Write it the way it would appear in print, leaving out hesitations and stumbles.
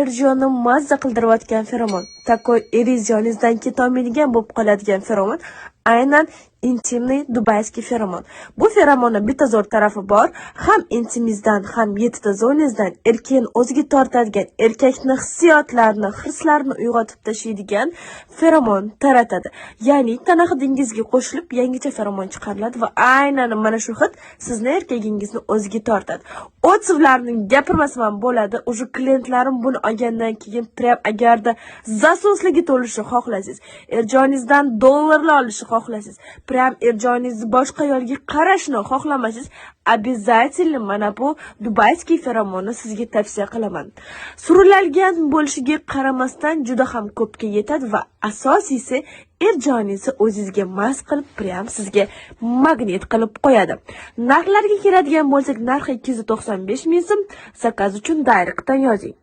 Erjonni mazza qildirayotgan feromon, takoy erizionizdan ketolmaydigan bo'lib qoladigan feromon aynan intimniy dubayskiy feromon. Bu feromonni bitta zo'r tarafi bor, ham intimizdan ham yettita zonizdan erkakni o'ziga tortadigan, erkakni hissiyotlarini, hirslarini uyg'otib tashlaydigan feromon taratadi. Ya'ni tana hidingizga qo'shilib yangicha feromon chiqariladi va aynan mana shu hid sizni erkagingizni o'ziga tortadi. Otsivlarni gapirmasam ham bo'ladi. O'sha klientlarim buni olgandan keyin prям agarda zasosligi to'lishi xohlasangiz, erjoningizdan dollarlar olishni xohlasangiz, prям erjoningizni boshqa yo'lga qarashni xohlamasangiz, обязательно mana bu dubayskiy feromonni sizga tavsiya qilaman. Surilgan bo'lishiga qaramasdan juda ham ko'pga yetadi va asosiysi erjoningizni o'zingizga mas qilib, prям sizga magnet qilib qo'yadi. Narxlarga keladigan bo'lsak, narxi 295 ming so'm. Zakaz uchun direktdan yozing.